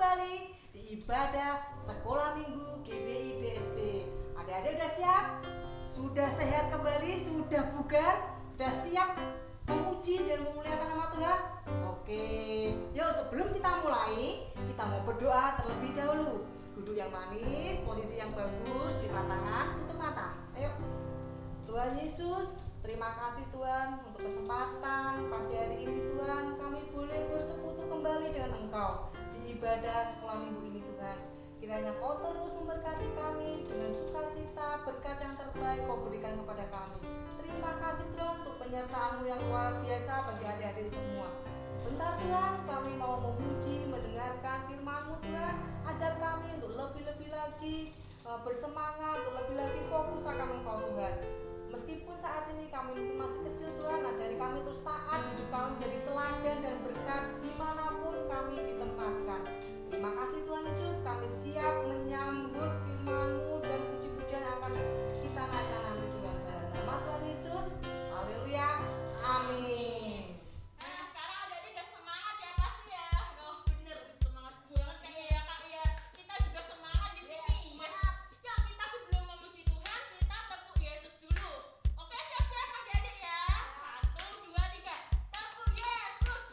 kembali di ibadah Sekolah Minggu GBI BSP. Adik-adik udah siap? Sudah sehat kembali? Sudah bugar? Sudah siap memuji dan memuliakan nama Tuhan? Oke, yuk sebelum kita mulai, kita mau berdoa terlebih dahulu. Duduk yang manis, posisi yang bagus, lipat tangan, tutup mata. Ayo. Tuhan Yesus, terima kasih Tuhan untuk kesempatan pagi hari ini Tuhan, kami boleh bersekutu kembali dengan Engkau di ibadah sekolah minggu ini Tuhan. Kiranya Kau terus memberkati kami dengan sukacita, berkat yang terbaik Kau berikan kepada kami. Terima kasih Tuhan untuk penyertaan-Mu yang luar biasa bagi adik-adik semua. Sebentar Tuhan, kami mau memuji, mendengarkan firman-Mu Tuhan. Ajar kami untuk lebih-lebih lagi bersemangat, untuk lebih lagi fokus akan Engkau Tuhan. Meskipun saat ini kami mungkin masih kecil Tuhan, ajari kami terus taat, hidup kami menjadi teladan dan berkat dimanapun kami ditempatkan. Terima kasih Tuhan Yesus, kami siap menyambut firman-Mu dan puji-pujian yang akan kita naikkan nanti Tuhan. Dalam nama Tuhan Yesus, haleluya, amin. Nah sekarang adik-adik udah semangat ya pasti ya. Oh bener, semangat banget kayaknya ya Kak ya. Kita juga semangat di sini. Yes. Ya kita sebelum memuji Tuhan, kita tepuk Yesus dulu. Oke siap-siap adik-adik ya. 1, 2, 3. Tepuk Yesus.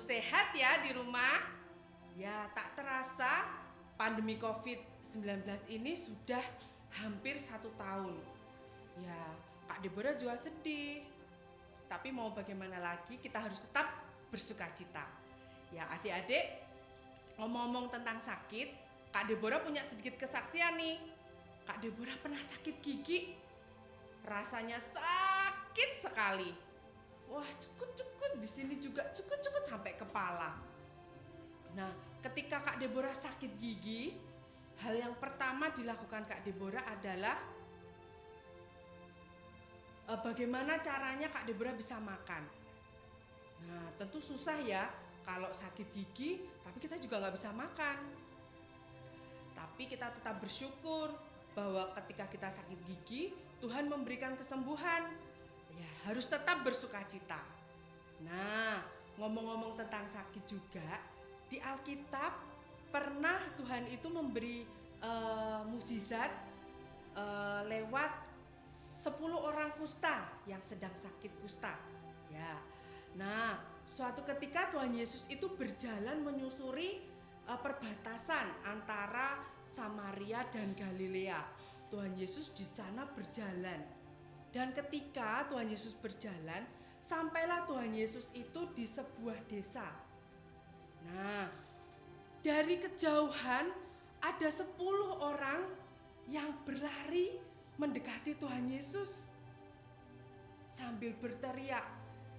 sehat ya di rumah. Ya, tak terasa pandemi COVID-19 ini sudah hampir 1 tahun. Ya, Kak Deborah juga sedih. Tapi mau bagaimana lagi, kita harus tetap bersukacita. Ya, adik-adik, ngomong-ngomong tentang sakit, Kak Deborah punya sedikit kesaksian nih. Kak Deborah pernah sakit gigi. Rasanya sakit sekali. Wah, cekut-cekut, di sini juga cekut-cekut sampai kepala. Nah, ketika Kak Deborah sakit gigi, hal yang pertama dilakukan Kak Deborah adalah bagaimana caranya Kak Deborah bisa makan. Nah, tentu susah ya kalau sakit gigi, tapi kita juga nggak bisa makan. Tapi kita tetap bersyukur bahwa ketika kita sakit gigi, Tuhan memberikan kesembuhan. Ya, harus tetap bersukacita. Nah, ngomong-ngomong tentang sakit juga, di Alkitab pernah Tuhan itu memberi mukjizat lewat 10 orang kusta yang sedang sakit kusta. Ya. Nah, suatu ketika Tuhan Yesus itu berjalan menyusuri perbatasan antara Samaria dan Galilea. Tuhan Yesus di sana berjalan. Dan ketika Tuhan Yesus berjalan, sampailah Tuhan Yesus itu di sebuah desa. Nah, dari kejauhan ada 10 orang yang berlari mendekati Tuhan Yesus sambil berteriak,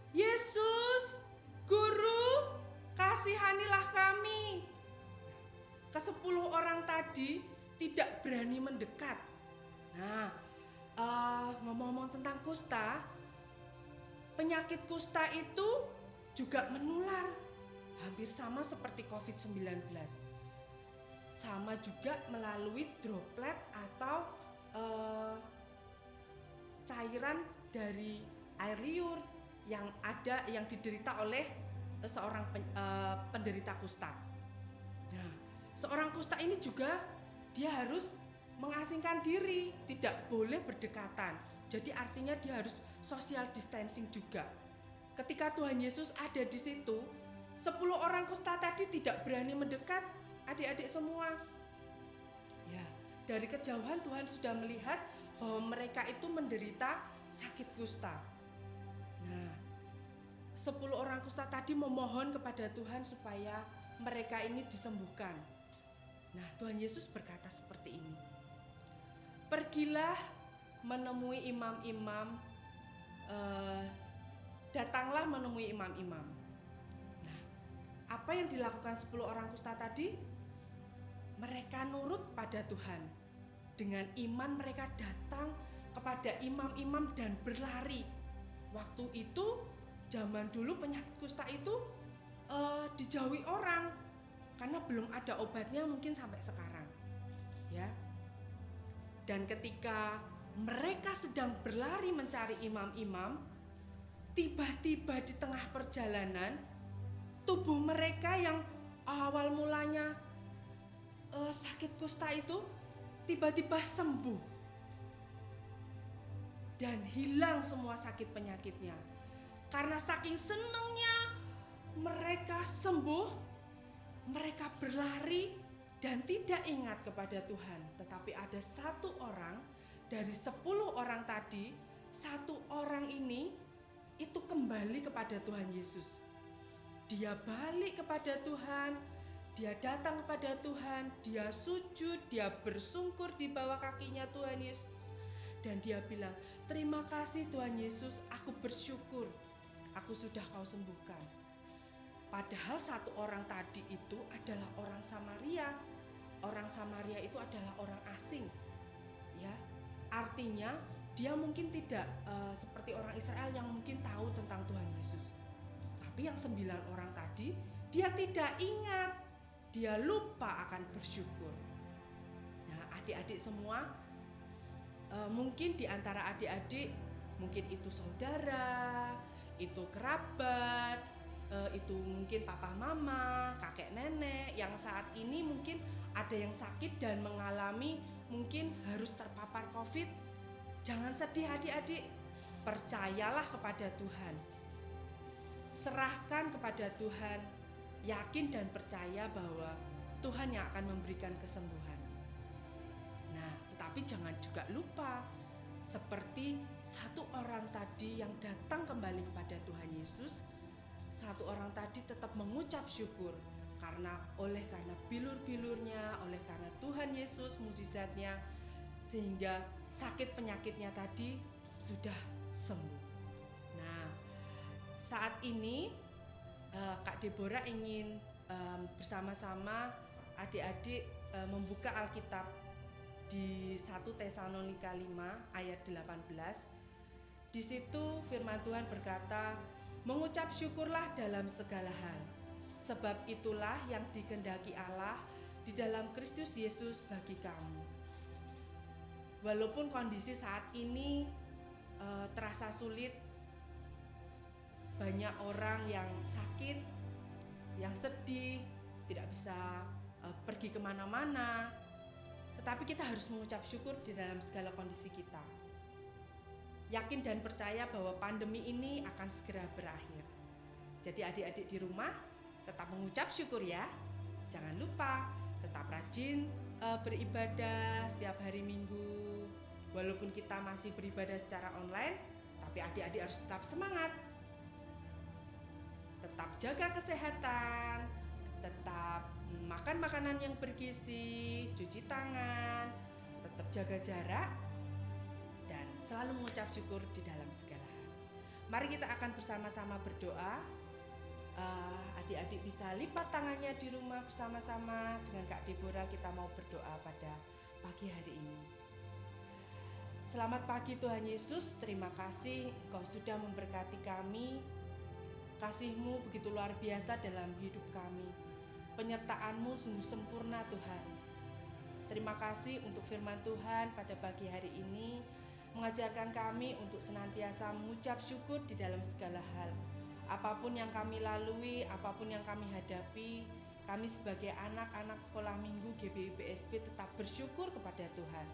"Yesus, Guru, kasihanilah kami." Ke-10 orang tadi tidak berani mendekat. Nah, ngomong-ngomong tentang kusta, penyakit kusta itu juga menular, hampir sama seperti COVID-19. Sama juga melalui droplet atau cairan dari air liur yang diderita oleh seorang penderita kusta. Nah, seorang kusta ini juga dia harus mengasingkan diri, tidak boleh berdekatan. Jadi artinya dia harus social distancing juga. Ketika Tuhan Yesus ada di situ, 10 orang kusta tadi tidak berani mendekat, adik-adik semua. Ya, dari kejauhan Tuhan sudah melihat bahwa mereka itu menderita sakit kusta. Nah, 10 orang kusta tadi memohon kepada Tuhan supaya mereka ini disembuhkan. Nah, Tuhan Yesus berkata seperti ini, "Pergilah menemui imam-imam, datanglah menemui imam-imam." Nah, apa yang dilakukan 10 orang kusta tadi? Mereka nurut pada Tuhan. Dengan iman mereka datang kepada imam-imam dan berlari. Waktu itu, zaman dulu penyakit kusta itu dijauhi orang karena belum ada obatnya mungkin sampai sekarang. Ya. Dan ketika mereka sedang berlari mencari imam-imam, tiba-tiba di tengah perjalanan, tubuh mereka yang awal mulanya sakit kusta itu tiba-tiba sembuh. Dan hilang semua sakit penyakitnya. Karena saking senangnya mereka sembuh, mereka berlari dan tidak ingat kepada Tuhan. Tetapi ada 1 orang dari 10 orang tadi, 1 orang ini itu kembali kepada Tuhan Yesus. Dia balik kepada Tuhan, dia datang kepada Tuhan, dia sujud, dia bersungkur di bawah kakinya Tuhan Yesus. Dan dia bilang, "Terima kasih Tuhan Yesus, aku bersyukur, aku sudah kau sembuhkan." Padahal 1 orang tadi itu adalah orang Samaria. Orang Samaria itu adalah orang asing, ya. Artinya dia mungkin tidak seperti orang Israel yang mungkin tahu tentang Tuhan Yesus. Tapi yang 9 orang tadi, dia tidak ingat, dia lupa akan bersyukur. Nah, adik-adik semua, mungkin di antara adik-adik, mungkin itu saudara, itu kerabat, itu mungkin papa mama, kakek nenek yang saat ini mungkin ada yang sakit dan mengalami mungkin harus terpapar COVID. Jangan sedih adik-adik, percayalah kepada Tuhan. serahkan kepada Tuhan, yakin dan percaya bahwa Tuhan yang akan memberikan kesembuhan. Nah, tetapi jangan juga lupa, seperti satu orang tadi yang datang kembali kepada Tuhan Yesus, satu orang tadi tetap mengucap syukur karena bilur-bilurnya, oleh karena Tuhan Yesus mukjizatnya, sehingga sakit penyakitnya tadi sudah sembuh. Nah, saat ini Kak Deborah ingin bersama-sama adik-adik membuka Alkitab di 1 Tesalonika 5 ayat 18. Di situ firman Tuhan berkata, "Mengucap syukurlah dalam segala hal, sebab itulah yang dikehendaki Allah di dalam Kristus Yesus bagi kamu." Walaupun kondisi saat ini terasa sulit, banyak orang yang sakit, yang sedih, tidak bisa pergi kemana-mana, tetapi kita harus mengucap syukur di dalam segala kondisi kita. Yakin dan percaya bahwa pandemi ini akan segera berakhir. Jadi adik-adik di rumah tetap mengucap syukur ya. Jangan lupa tetap rajin beribadah setiap hari Minggu. Walaupun kita masih beribadah secara online, tapi adik-adik harus tetap semangat. Tetap jaga kesehatan, tetap makan makanan yang bergizi, cuci tangan, tetap jaga jarak, dan selalu mengucap syukur di dalam segala hal. Mari kita akan bersama-sama berdoa. Adik-adik bisa lipat tangannya di rumah bersama-sama dengan Kak Deborah. Kita mau berdoa pada pagi hari ini. Selamat pagi Tuhan Yesus, terima kasih Engkau sudah memberkati kami. Kasih-Mu begitu luar biasa dalam hidup kami. Penyertaan-Mu sungguh sempurna Tuhan. Terima kasih untuk firman Tuhan pada pagi hari ini, mengajarkan kami untuk senantiasa mengucap syukur di dalam segala hal. Apapun yang kami lalui, apapun yang kami hadapi, kami sebagai anak-anak sekolah minggu GBI BSP tetap bersyukur kepada Tuhan.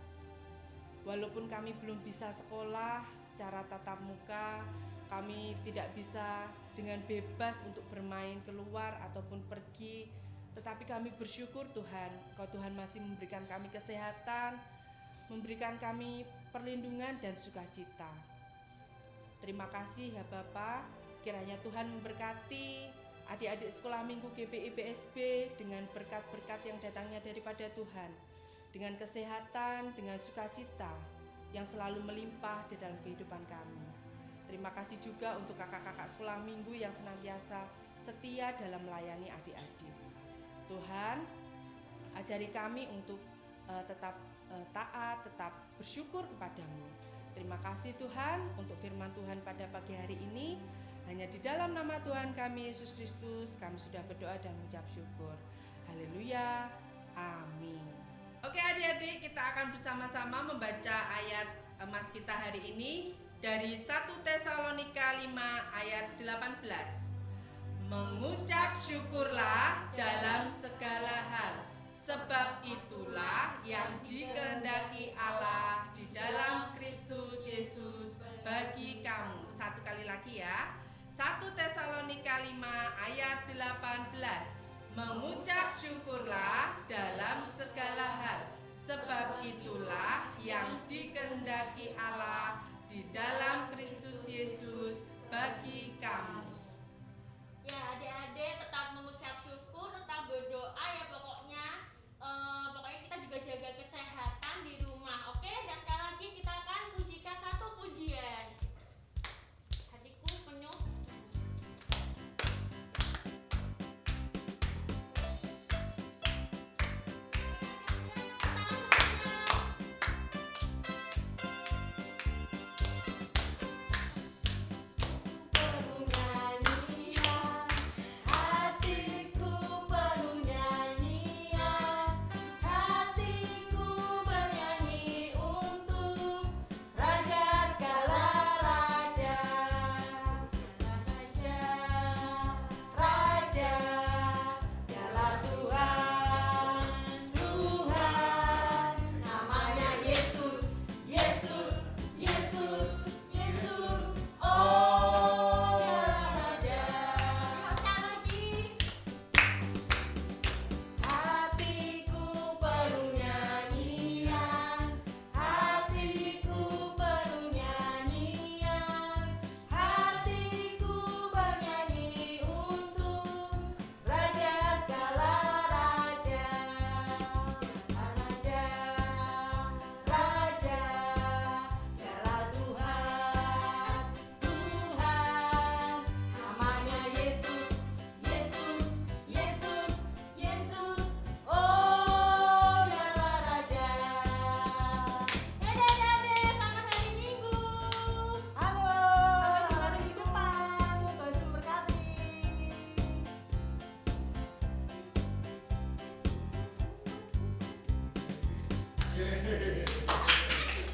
Walaupun kami belum bisa sekolah secara tatap muka, kami tidak bisa dengan bebas untuk bermain keluar ataupun pergi, tetapi kami bersyukur Tuhan, Kau Tuhan masih memberikan kami kesehatan, memberikan kami perlindungan dan sukacita. Terima kasih ya Bapa, kiranya Tuhan memberkati adik-adik sekolah minggu GBI BSB dengan berkat-berkat yang datangnya daripada Tuhan, dengan kesehatan, dengan sukacita yang selalu melimpah di dalam kehidupan kami. Terima kasih juga untuk kakak-kakak sekolah minggu yang senantiasa setia dalam melayani adik-adik. Tuhan, ajari kami untuk tetap taat, tetap bersyukur kepadamu. Terima kasih Tuhan untuk firman Tuhan pada pagi hari ini. Hanya di dalam nama Tuhan kami Yesus Kristus kami sudah berdoa dan mengucap syukur. Haleluya. Amin. Oke adik-adik, kita akan bersama-sama membaca ayat emas kita hari ini dari 1 Tesalonika 5 ayat 18. Mengucap syukurlah dalam segala hal, sebab itulah yang dikehendaki Allah di dalam Kristus Yesus bagi kamu. Satu kali lagi ya. 1 Tesalonika 5 ayat 18. Mengucap syukurlah dalam segala hal, sebab itulah yang dikehendaki Allah di dalam Kristus Yesus bagi kamu. Ya adik-adik tetap mengucap syukur, tetap berdoa ya pokoknya. Pokoknya kita juga jaga kesehatan di rumah, oke? Dan sekali lagi kita akan pujikan satu pujian. Hatiku penuh. Berbunga